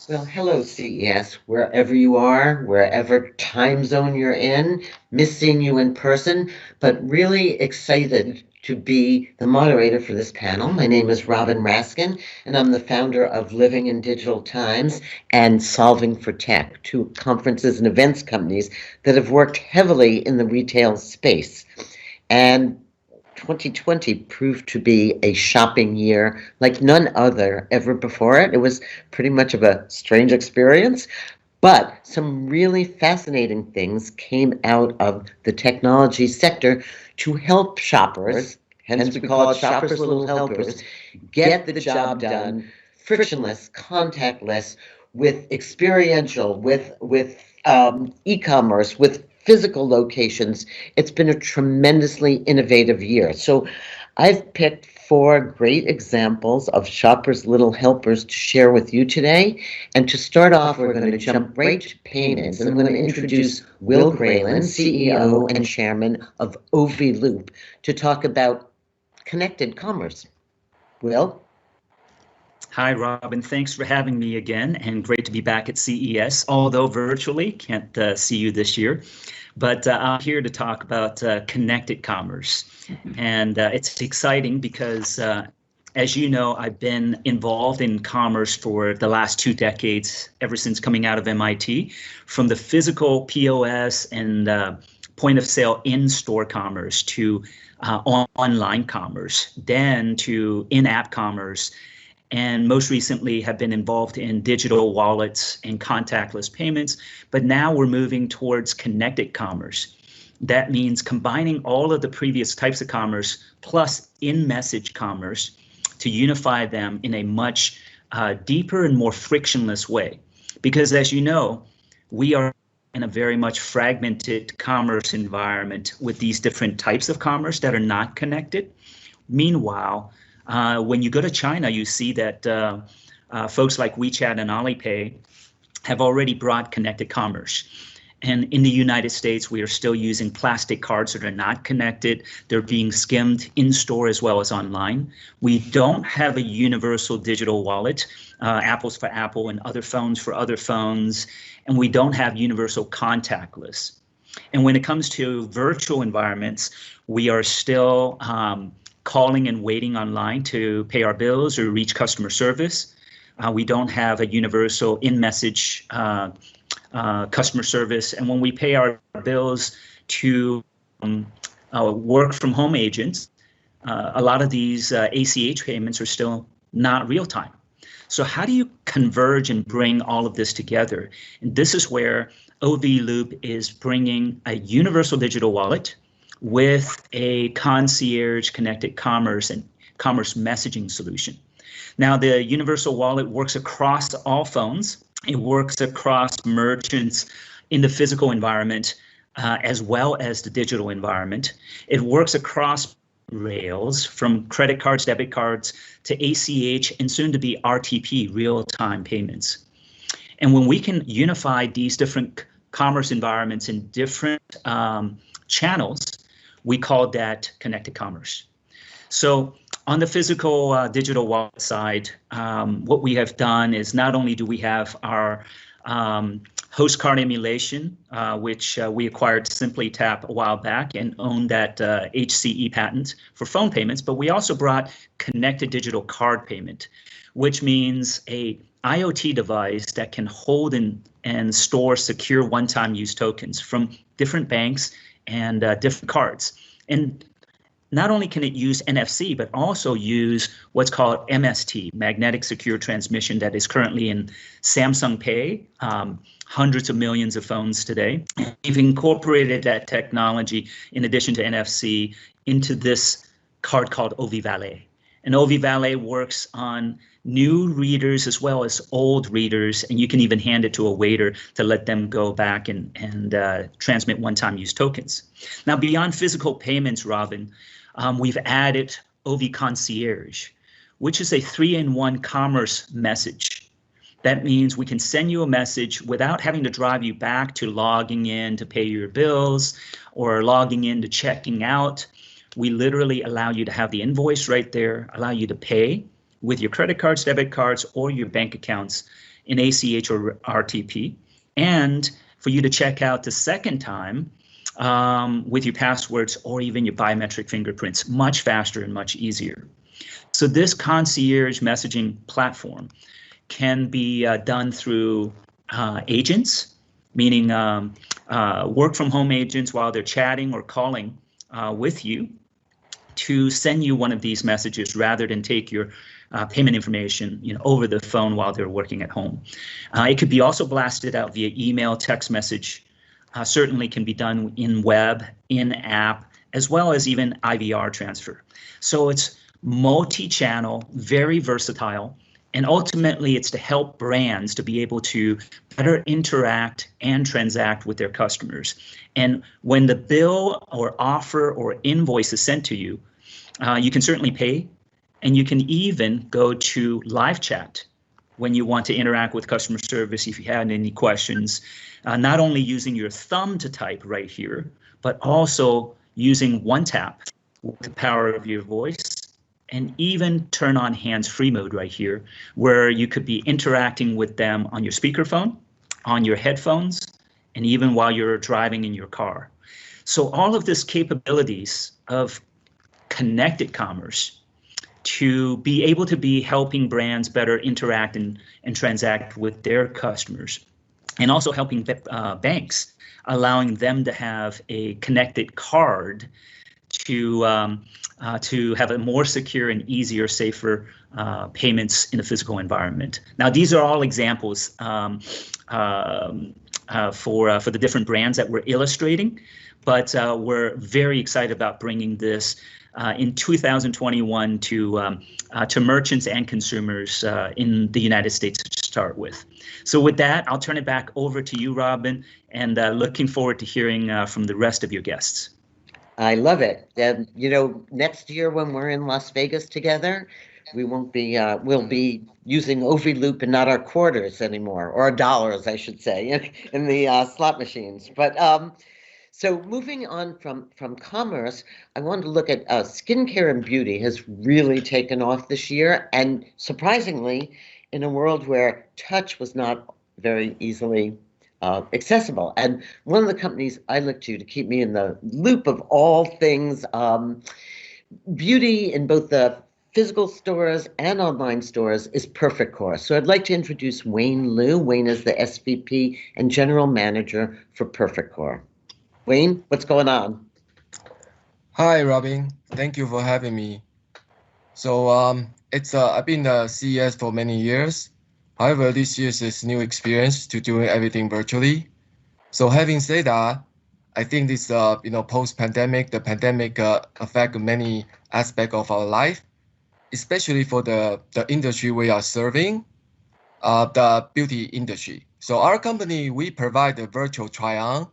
Well, hello, CES, wherever you are, wherever time zone you're in, miss seeing you in person, but really excited to be the moderator for this panel. My name is Robin Raskin, and I'm the founder of Living in Digital Times and Solving for Tech, two conferences and events companies that have worked heavily in the retail space. And 2020 proved to be a shopping year like none other ever before it. It was pretty much of a strange experience, but some really fascinating things came out of the technology sector to help shoppers, hence we call it shoppers' little helpers, get the job done frictionless, contactless, with experiential, with e-commerce, with physical locations. It's been a tremendously innovative year. So I've picked four great examples of shoppers' little helpers to share with you today. And to start off, we're going to jump right to payments. And I'm going to introduce Will Graylin, CEO and chairman of OV Loop, to talk about connected commerce. Will? Hi, Robin. Thanks for having me again, and great to be back at CES, although virtually. Can't see you this year. But I'm here to talk about connected commerce. And it's exciting because, as you know, I've been involved in commerce for the last 2 decades, ever since coming out of MIT, from the physical POS and point of sale in-store commerce to online commerce, then to in-app commerce, and most recently have been involved in digital wallets and contactless payments. But now we're moving towards connected commerce. That means combining all of the previous types of commerce plus in-message commerce to unify them in a much deeper and more frictionless way. Because as you know, we are in a very much fragmented commerce environment with these different types of commerce that are not connected. Meanwhile, when you go to China, you see that folks like WeChat and Alipay have already brought connected commerce. And in the United States, we are still using plastic cards that are not connected. They're being skimmed in-store as well as online. We don't have a universal digital wallet, Apples for Apple and other phones for other phones. And we don't have universal contactless. And when it comes to virtual environments, we are still calling and waiting online to pay our bills or reach customer service. We don't have a universal in-message customer service. And when we pay our bills to work from home agents, a lot of these ACH payments are still not real time. So how do you converge and bring all of this together? And this is where OV Loop is bringing a universal digital wallet with a concierge connected commerce and commerce messaging solution. Now, the universal wallet works across all phones. It works across merchants in the physical environment as well as the digital environment. It works across rails from credit cards, debit cards to ACH and soon to be RTP, real-time payments. And when we can unify these different commerce environments in different channels, we call that connected commerce. So on the physical digital wallet side, what we have done is not only do we have our host card emulation, which we acquired SimplyTap a while back and owned that HCE patent for phone payments, but we also brought connected digital card payment, which means a IoT device that can hold and store secure one-time use tokens from different banks and different cards. And not only can it use NFC, but also use what's called MST, Magnetic Secure Transmission, that is currently in Samsung Pay, hundreds of millions of phones today. We've incorporated that technology, in addition to NFC, into this card called OV Valet. And OV Valet works on new readers as well as old readers, and you can even hand it to a waiter to let them go back and transmit one-time use tokens. Now, beyond physical payments, Robin, we've added OV Concierge, which is a 3-in-1 commerce message. That means we can send you a message without having to drive you back to logging in to pay your bills or logging in to checking out. We literally allow you to have the invoice right there, allow you to pay with your credit cards, debit cards, or your bank accounts in ACH or RTP, and for you to check out the second time with your passwords or even your biometric fingerprints, much faster and much easier. So this concierge messaging platform can be done through agents, meaning work from home agents while they're chatting or calling with you to send you one of these messages rather than take your payment information over the phone while they're working at home. It could be also blasted out via email, text message, certainly can be done in web, in app, as well as even IVR transfer. So it's multi-channel, very versatile, and ultimately it's to help brands to be able to better interact and transact with their customers. And when the bill or offer or invoice is sent to you, you can certainly pay, and you can even go to live chat when you want to interact with customer service if you had any questions, not only using your thumb to type right here, but also using one tap with the power of your voice, and even turn on hands-free mode right here, where you could be interacting with them on your speakerphone, on your headphones, and even while you're driving in your car. So all of this capabilities of connected commerce to be able to be helping brands better interact and transact with their customers, and also helping banks, allowing them to have a connected card to have a more secure and easier, safer payments in a physical environment. Now, these are all examples for the different brands that we're illustrating, but we're very excited about bringing this in 2021 to merchants and consumers in the United States to start with. So with that, I'll turn it back over to you, Robin, and looking forward to hearing from the rest of your guests. I love it. Next year when we're in Las Vegas together, we won't be, we'll be using Loop and not our quarters anymore, or dollars, I should say, in the slot machines. But so moving on from commerce, I wanted to look at skincare and beauty has really taken off this year. And surprisingly, in a world where touch was not very easily accessible. And one of the companies I look to keep me in the loop of all things beauty in both the physical stores and online stores is Perfect Core. So I'd like to introduce Wayne Liu. Wayne is the SVP and General Manager for Perfect Core. Wayne, what's going on? Hi, Robin. Thank you for having me. So I've been at CES for many years. However, this year is a new experience to doing everything virtually. So having said that, I think this post-pandemic, the pandemic affect many aspects of our life, especially for the industry we are serving, the beauty industry. So our company, we provide the virtual try-on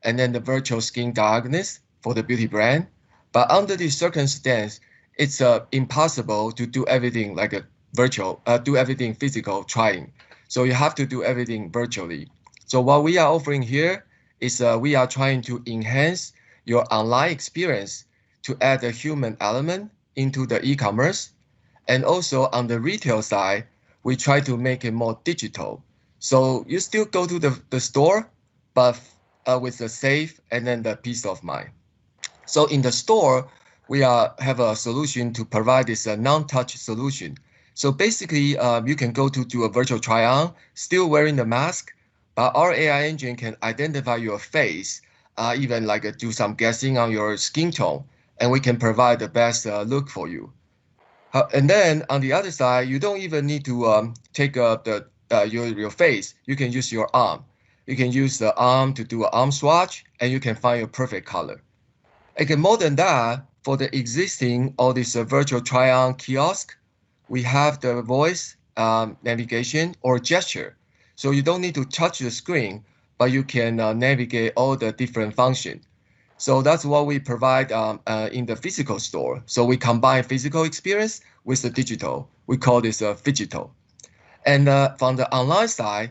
and then the virtual skin diagnosis for the beauty brand. But under this circumstance, it's impossible to do everything like a virtual, do everything physical trying. So you have to do everything virtually. So what we are offering here is we are trying to enhance your online experience to add a human element into the e-commerce. And also on the retail side, we try to make it more digital. So you still go to the store, but with the safe and then the peace of mind. So in the store, we have a solution to provide this non-touch solution. So basically, you can go to do a virtual try-on, still wearing the mask, but our AI engine can identify your face, even like do some guessing on your skin tone, and we can provide the best look for you. And then on the other side, you don't even need to take your face. You can use your arm. You can use the arm to do an arm swatch, and you can find your perfect color. Again, more than that, for the existing all this virtual try-on kiosk, we have the voice navigation or gesture. So you don't need to touch the screen, but you can navigate all the different functions. So that's what we provide in the physical store. So we combine physical experience with the digital. We call this phygital. And from the online side,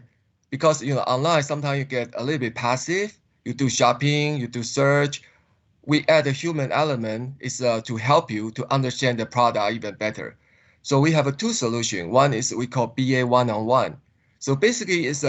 because online sometimes you get a little bit passive. You do shopping, you do search. We add a human element is to help you to understand the product even better. So we have two solutions. One is we call BA one-on-one. So basically, it's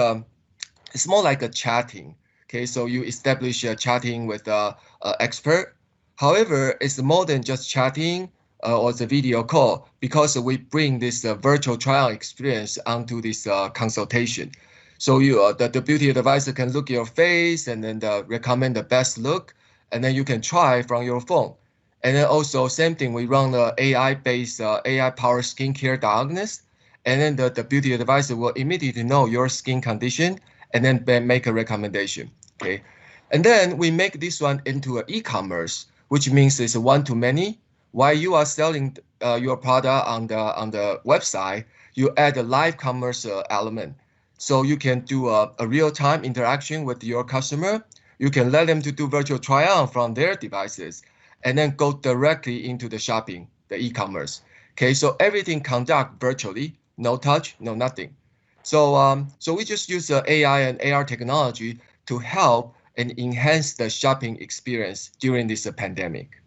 more like a chatting. Okay, so you establish a chatting with a expert. However, it's more than just chatting or the video call because we bring this virtual trial experience onto this consultation. So the beauty advisor can look at your face and then recommend the best look, and then you can try from your phone. And then also same thing, we run the AI-based AI-powered skincare diagnosis, and then the beauty advisor will immediately know your skin condition and then make a recommendation. Okay, and then we make this one into an e-commerce, which means it's one-to-many. While you are selling your product on the website, you add a live commerce element. So you can do a real-time interaction with your customer. You can let them to do virtual try-on from their devices, and then go directly into the shopping, the e-commerce. Okay, so everything conduct virtually, no touch, no nothing. So we just use AI and AR technology to help and enhance the shopping experience during this pandemic.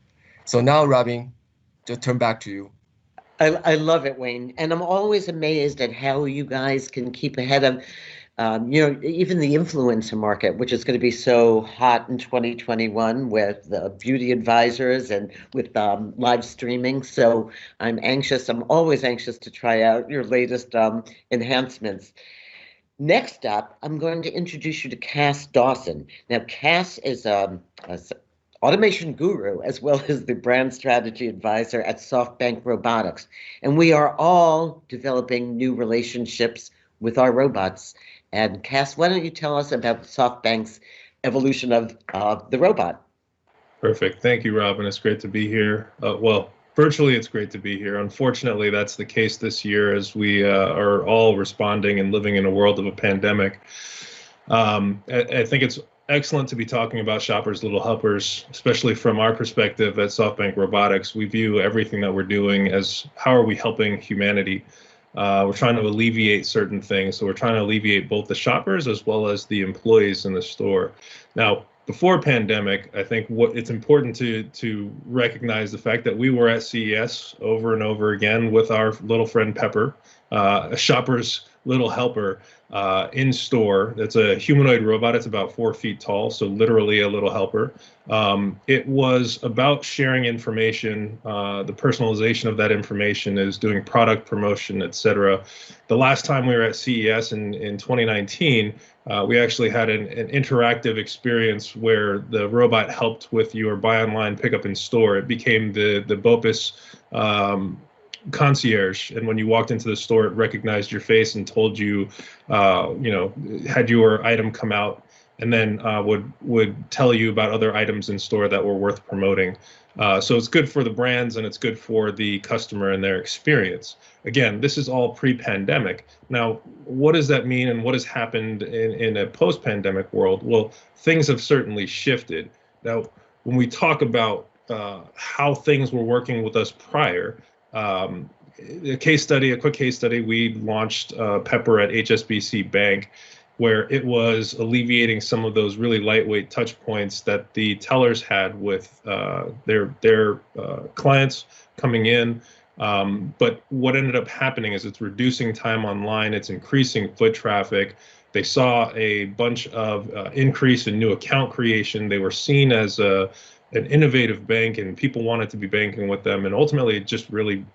So now, Robin, just turn back to you. I love it, Wayne. And I'm always amazed at how you guys can keep ahead of, even the influencer market, which is going to be so hot in 2021 with beauty advisors and with live streaming. So I'm always anxious to try out your latest enhancements. Next up, I'm going to introduce you to Kass Dawson. Now, Kass is automation guru as well as the brand strategy advisor at SoftBank Robotics. And we are all developing new relationships with our robots. And Kass, why don't you tell us about SoftBank's evolution of the robot? Perfect. Thank you, Robin. It's great to be here. Well, virtually, it's great to be here. Unfortunately, that's the case this year as we are all responding and living in a world of a pandemic. I think it's excellent to be talking about shoppers, little helpers, especially from our perspective at SoftBank Robotics. We view everything that we're doing as how are we helping humanity? We're trying to alleviate certain things. So we're trying to alleviate both the shoppers as well as the employees in the store. Now, before pandemic, I think it's important to recognize the fact that we were at CES over and over again with our little friend Pepper, a shopper's little helper in store. That's a humanoid robot. It's about 4 feet tall, so literally a little helper. It was about sharing information. The personalization of that information is doing product promotion, etc. The last time we were at CES in 2019, we actually had an interactive experience where the robot helped with your buy online, pick up in store. It became the BOPIS concierge, and when you walked into the store, it recognized your face and told you, had your item come out, and then would tell you about other items in store that were worth promoting. So it's good for the brands and it's good for the customer and their experience. Again, this is all pre-pandemic. Now, what does that mean and what has happened in a post-pandemic world? Well, things have certainly shifted. Now, when we talk about how things were working with us prior, a quick case study, we launched Pepper at HSBC Bank, where it was alleviating some of those really lightweight touch points that the tellers had with their clients coming in. But what ended up happening is it's reducing time online, it's increasing foot traffic. They saw a bunch of increase in new account creation. They were seen as an innovative bank, and people wanted to be banking with them. And ultimately, it just really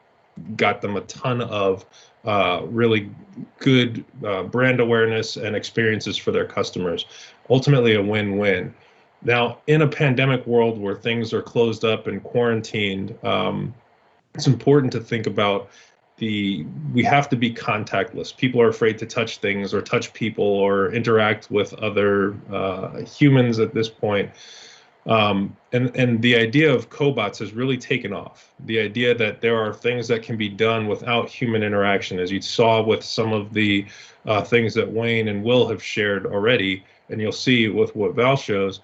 got them a ton of really good brand awareness and experiences for their customers. Ultimately, a win-win. Now, in a pandemic world where things are closed up and quarantined, it's important to think about we have to be contactless. People are afraid to touch things or touch people or interact with other humans at this point. And the idea of cobots has really taken off. The idea that there are things that can be done without human interaction, as you saw with some of the things that Wayne and Will have shared already, and you'll see with what Val shows,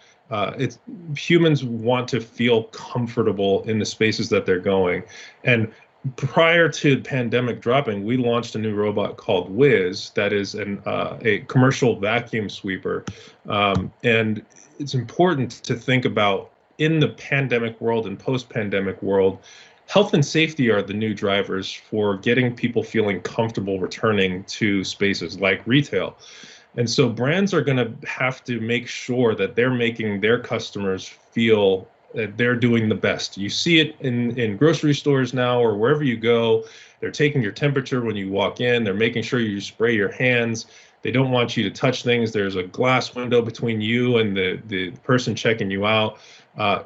humans want to feel comfortable in the spaces that they're going. And prior to the pandemic dropping, we launched a new robot called Wiz that is a commercial vacuum sweeper. And it's important to think about in the pandemic world and post-pandemic world, health and safety are the new drivers for getting people feeling comfortable returning to spaces like retail. And so brands are going to have to make sure that they're making their customers feel that they're doing the best. You see it in grocery stores now or wherever you go. They're taking your temperature when you walk in. They're making sure you spray your hands. They don't want you to touch things. There's a glass window between you and the person checking you out.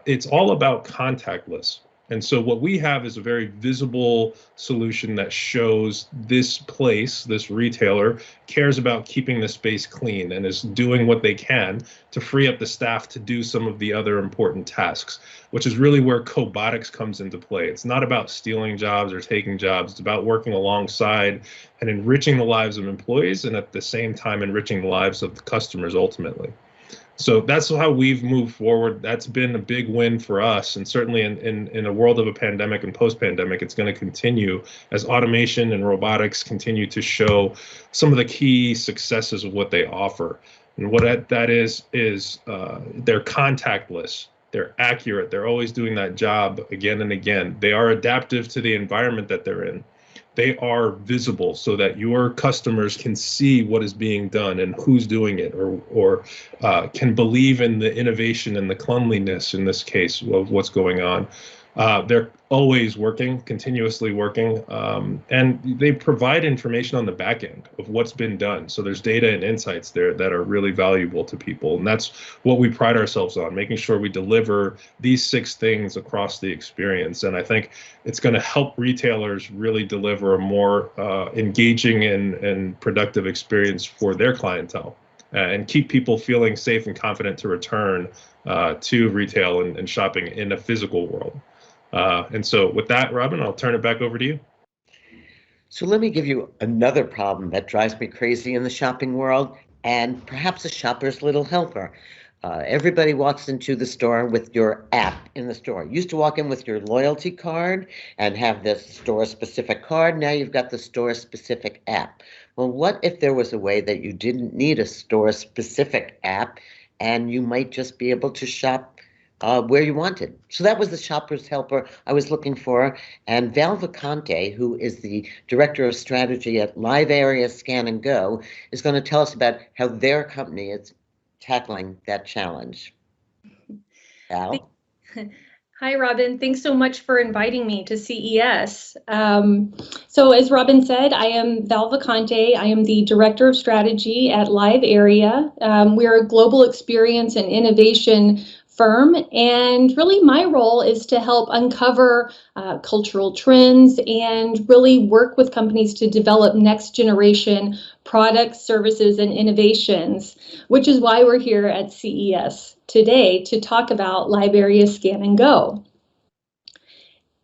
It's all about contactless. And so what we have is a very visible solution that shows this place, this retailer, cares about keeping the space clean and is doing what they can to free up the staff to do some of the other important tasks, which is really where Cobotics comes into play. It's not about stealing jobs or taking jobs. It's about working alongside and enriching the lives of employees and at the same time enriching the lives of the customers ultimately. So that's how we've moved forward. That's been a big win for us. And certainly in a world of a pandemic and post-pandemic, it's going to continue as automation and robotics continue to show some of the key successes of what they offer. And what that is they're contactless. They're accurate. They're always doing that job again and again. They are adaptive to the environment that they're in. They are visible so that your customers can see what is being done and who's doing it, or can believe in the innovation and the cleanliness in this case of what's going on. They're always working, continuously working, and they provide information on the back end of what's been done. So there's data and insights there that are really valuable to people. And that's what we pride ourselves on, making sure we deliver these 6 things across the experience. And I think it's going to help retailers really deliver a more engaging and productive experience for their clientele and keep people feeling safe and confident to return to retail and shopping in a physical world. And so with that, Robin, I'll turn it back over to you. So let me give you another problem that drives me crazy in the shopping world, and perhaps a shopper's little helper. Everybody walks into the store with your app in the store. You used to walk in with your loyalty card and have this store-specific card. Now you've got the store-specific app. Well, what if there was a way that you didn't need a store-specific app and you might just be able to shop where you wanted? So that was the shopper's helper I was looking for. And Vacante, who is the director of strategy at LiveArea Scan and Go, is going to tell us about how their company is tackling that challenge. Val? Hi, Robin. Thanks so much for inviting me to CES. So as Robin said, I am Val Vacante. I am the Director of Strategy at LiveArea. We're a global experience and innovation firm, and really my role is to help uncover cultural trends and really work with companies to develop next generation products, services, and innovations, which is why we're here at CES today to talk about LiveArea Scan and Go.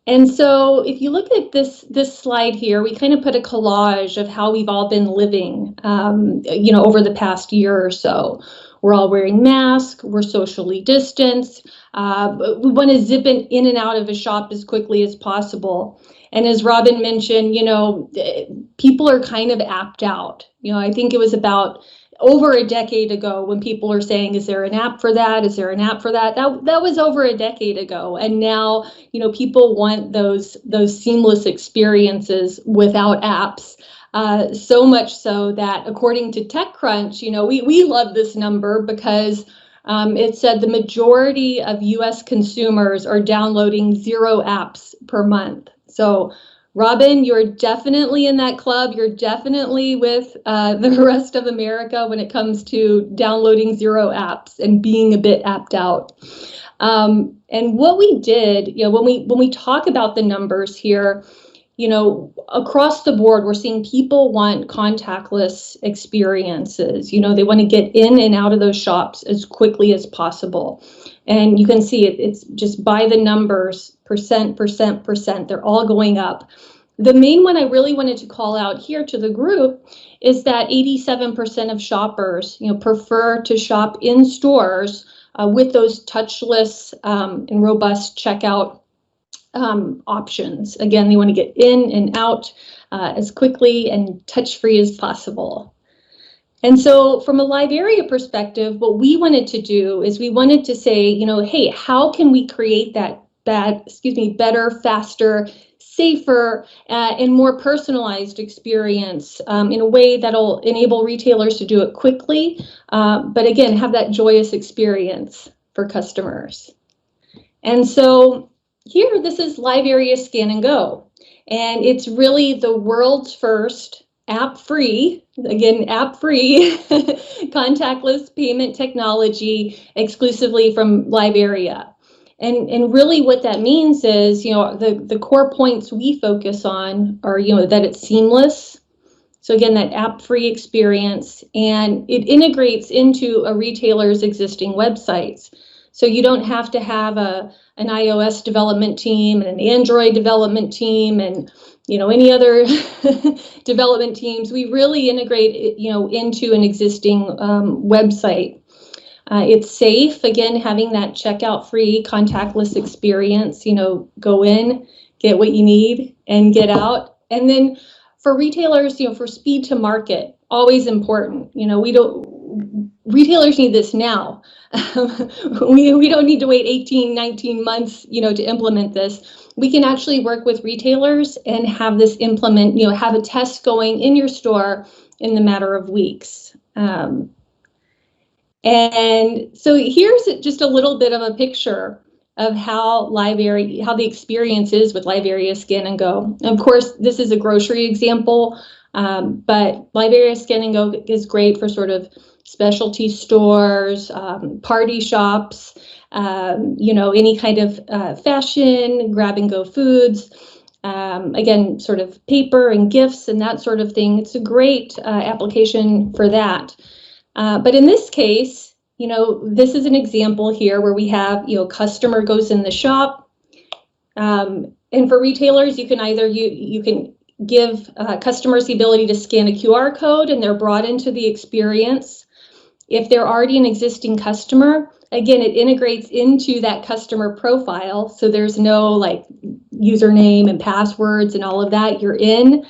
And so if you look at this slide here, we kind of put a collage of how we've all been living, over the past year or so. We're all wearing masks, we're socially distanced, we want to zip in and out of a shop as quickly as possible. And as Robin mentioned, people are kind of apped out. I think it was about over a decade ago when people are saying, is there an app for that? Is there an app for that? That was over a decade ago. And now, people want those seamless experiences without apps. So much so that according to TechCrunch, we love this number because it said the majority of US consumers are downloading 0 apps per month. So Robin, you're definitely in that club. You're definitely with the rest of America when it comes to downloading 0 apps and being a bit apped out. And what we did, when we talk about the numbers here, across the board, we're seeing people want contactless experiences. They want to get in and out of those shops as quickly as possible. And you can see it's just by the numbers, percent, they're all going up. The main one I really wanted to call out here to the group is that 87% of shoppers, prefer to shop in stores with those touchless and robust checkout options. Again, they want to get in and out as quickly and touch-free as possible. And so from a LiveArea perspective, what we wanted to do is we wanted to say, hey, how can we create that better, faster, safer, and more personalized experience in a way that'll enable retailers to do it quickly, but again, have that joyous experience for customers. And so here, this is LiveArea Scan and Go, and it's really the world's first app-free, again, app-free contactless payment technology exclusively from LiveArea. And really what that means is, the core points we focus on are, that it's seamless. So again, that app-free experience, and it integrates into a retailer's existing websites. So you don't have to have an iOS development team and an Android development team and any other development teams. We really integrate into an existing website. It's safe, again, having that checkout-free contactless experience. Go in, get what you need, and get out. And then for retailers, for speed to market, always important. Retailers need this now. We don't need to wait 18, 19 months, to implement this. We can actually work with retailers and have this have a test going in your store in the matter of weeks. And so here's just a little bit of a picture of how the experience is with LiveArea Scan and Go. Of course, this is a grocery example, but LiveArea Scan and Go is great for sort of specialty stores, party shops, any kind of fashion, grab and go foods, again, sort of paper and gifts and that sort of thing. It's a great application for that. But in this case, this is an example here where we have, customer goes in the shop. And for retailers, you can either, you can give customers the ability to scan a QR code and they're brought into the experience. If they're already an existing customer, again, it integrates into that customer profile. So there's no like username and passwords and all of that. You're in,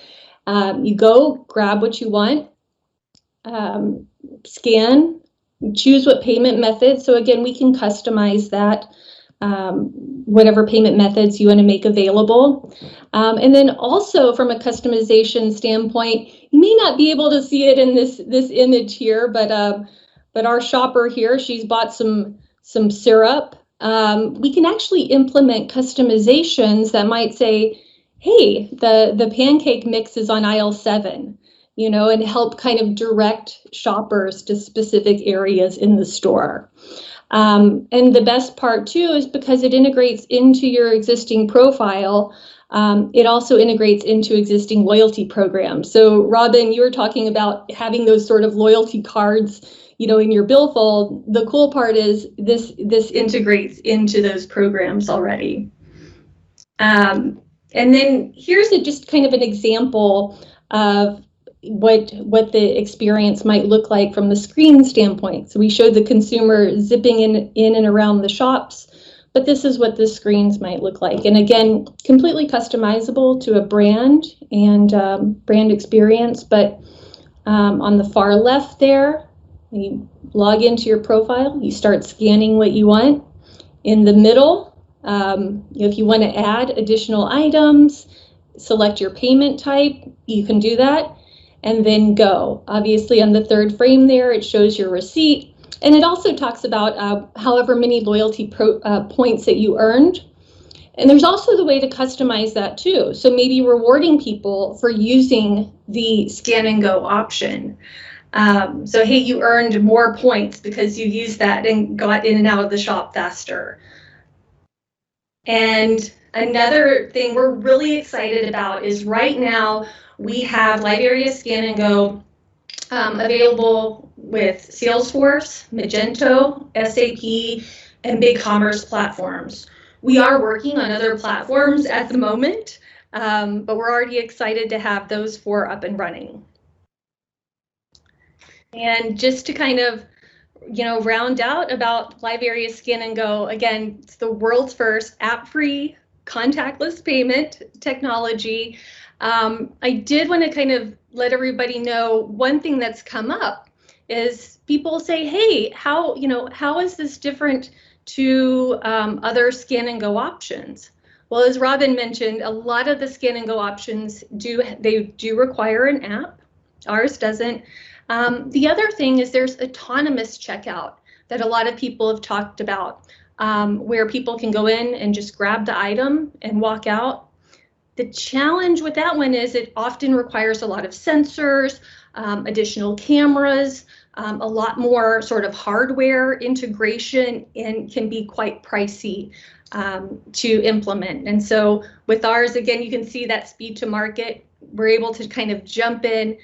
you go grab what you want, scan, choose what payment method. So again, we can customize that, whatever payment methods you want to make available. And then also from a customization standpoint, you may not be able to see it in this image here, but our shopper here, she's bought some syrup. We can actually implement customizations that might say, hey, the pancake mix is on aisle 7. And help kind of direct shoppers to specific areas in the store. And the best part too is because it integrates into your existing profile, it also integrates into existing loyalty programs. So Robin, you were talking about having those sort of loyalty cards, in your billfold. The cool part is this integrates into those programs already. And then here's just kind of an example of what the experience might look like from the screen standpoint. So we showed the consumer zipping in and around the shops, but this is what the screens might look like. And again, completely customizable to a brand and brand experience. But on the far left there, you log into your profile, you start scanning what you want. In the middle, if you want to add additional items, select your payment type, you can do that. And then go. Obviously on the third frame there, it shows your receipt. And it also talks about however many loyalty points that you earned. And there's also the way to customize that too. So maybe rewarding people for using the scan and go option. So hey, you earned more points because you used that and got in and out of the shop faster. And another thing we're really excited about is right now, we have LiveArea Scan and Go available with Salesforce, Magento, SAP, and BigCommerce platforms. We are working on other platforms at the moment, but we're already excited to have those 4 up and running. And just to kind of, round out about LiveArea Scan and Go, again, it's the world's first app-free contactless payment technology. I did want to kind of let everybody know one thing that's come up is people say, hey, how is this different to other scan and go options? Well, as Robin mentioned, a lot of the scan and go options do require an app. Ours doesn't. The other thing is there's autonomous checkout that a lot of people have talked about, where people can go in and just grab the item and walk out. The challenge with that one is it often requires a lot of sensors, additional cameras, a lot more sort of hardware integration, and can be quite pricey to implement. And so with ours, again, you can see that speed to market. We're able to kind of jump in,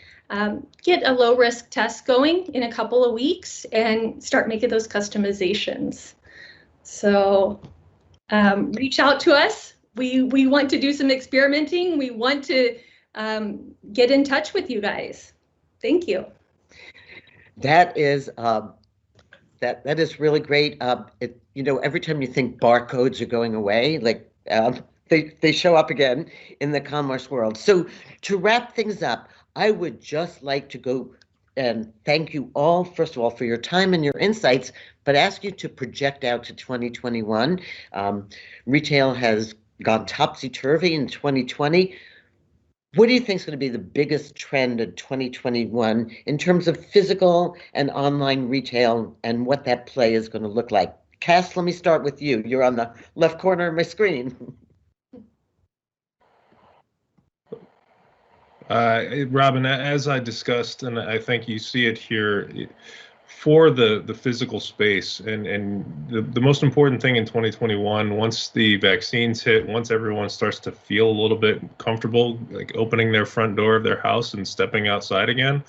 get a low risk test going in a couple of weeks and start making those customizations. So reach out to us. We want to do some experimenting. We want to get in touch with you guys. Thank you. That is that is really great. You know, every time you think barcodes are going away, like they show up again in the commerce world. So to wrap things up, I would just like to go and thank you all, first of all, for your time and your insights, but ask you to project out to 2021. Retail has gone topsy-turvy in 2020. What do you think is going to be the biggest trend in 2021 in terms of physical and online retail and what that play is going to look like? Kass, let me start with you. You're on the left corner of my screen. Robin, as I discussed, and I think you see it here, for the physical space, and the most important thing in 2021, once the vaccines hit, once everyone starts to feel a little bit comfortable, like opening their front door of their house and stepping outside again,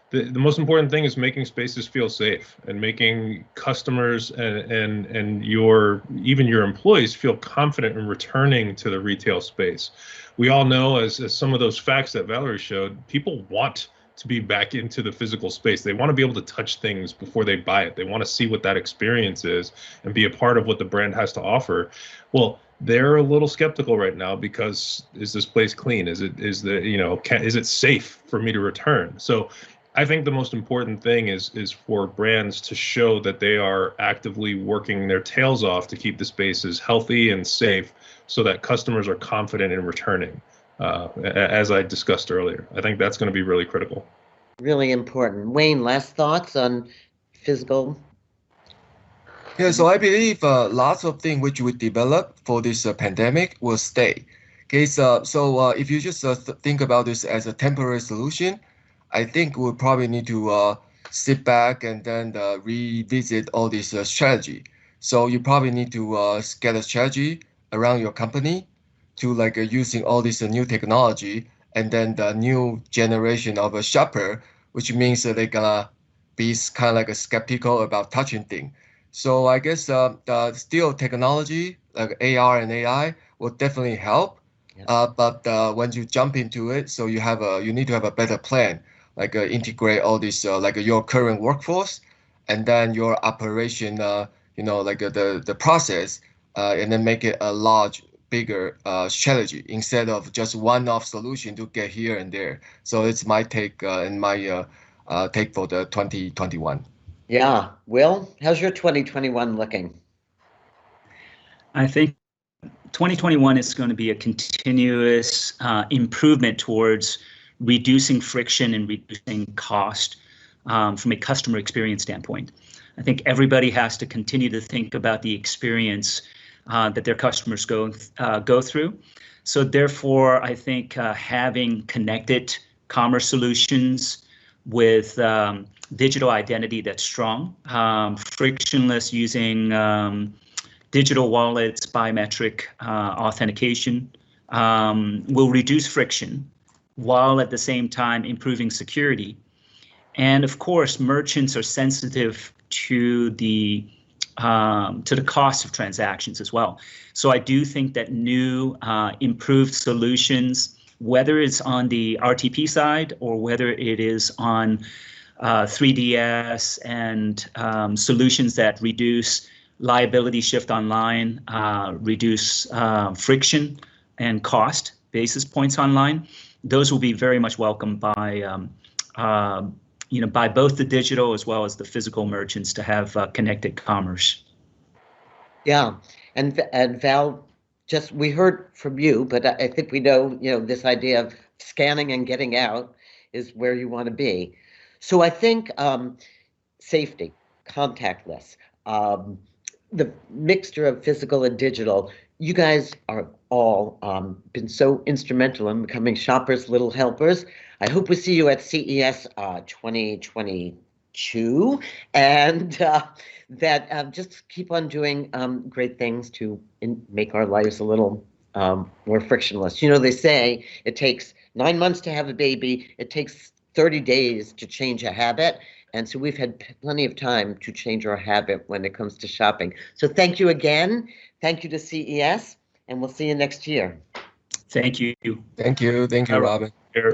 the most important thing is making spaces feel safe and making customers and even your employees feel confident in returning to the retail space. We all know, as some of those facts that Valerie showed, people want to be back into the physical space. They want to be able to touch things before they buy it. They want to see what that experience is and be a part of what the brand has to offer. Well, they're a little skeptical right now because, is this place clean? Is it safe for me to return? So I think the most important thing is for brands to show that they are actively working their tails off to keep the spaces healthy and safe so that customers are confident in returning. As I discussed earlier, I think that's going to be really critical. Really important. Wayne, last thoughts on physical? Yeah, so I believe lots of things which we develop for this pandemic will stay. Okay, so if you just think about this as a temporary solution, I think we'll probably need to sit back and then revisit all this strategy. So you probably need to get a strategy around your company to using all this new technology, and then the new generation of a shopper, which means that they're gonna be kind of like a skeptical about touching things. So I guess the still technology like AR and AI will definitely help. Yeah. But when you jump into it, so you need to have a better plan, integrate all this your current workforce, and then your operation, the process, and then make it a bigger strategy instead of just one-off solution to get here and there. So it's my take and my take for the 2021. Yeah. Will, how's your 2021 looking? I think 2021 is going to be a continuous improvement towards reducing friction and reducing cost from a customer experience standpoint. I think everybody has to continue to think about the experience that their customers go through. So therefore, I think having connected commerce solutions with digital identity that's strong, frictionless using digital wallets, biometric authentication will reduce friction while at the same time improving security. And of course, merchants are sensitive to the cost of transactions as well. So I do think that new improved solutions, whether it's on the RTP side or whether it is on 3DS and solutions that reduce liability shift online, reduce friction and cost basis points online, those will be very much welcomed by by both the digital as well as the physical merchants to have connected commerce. Yeah, and Val, just we heard from you, but I think we know, this idea of scanning and getting out is where you want to be. So I think safety, contactless, um, the mixture of physical and digital. You guys are all been so instrumental in becoming shoppers' little helpers. I hope we see you at CES 2022, and that just keep on doing great things to make our lives a little more frictionless. They say it takes 9 months to have a baby. It takes 30 days to change a habit. And so we've had plenty of time to change our habit when it comes to shopping. So thank you again. Thank you to CES, and we'll see you next year. Thank you. Thank you, All right. Robin. Here.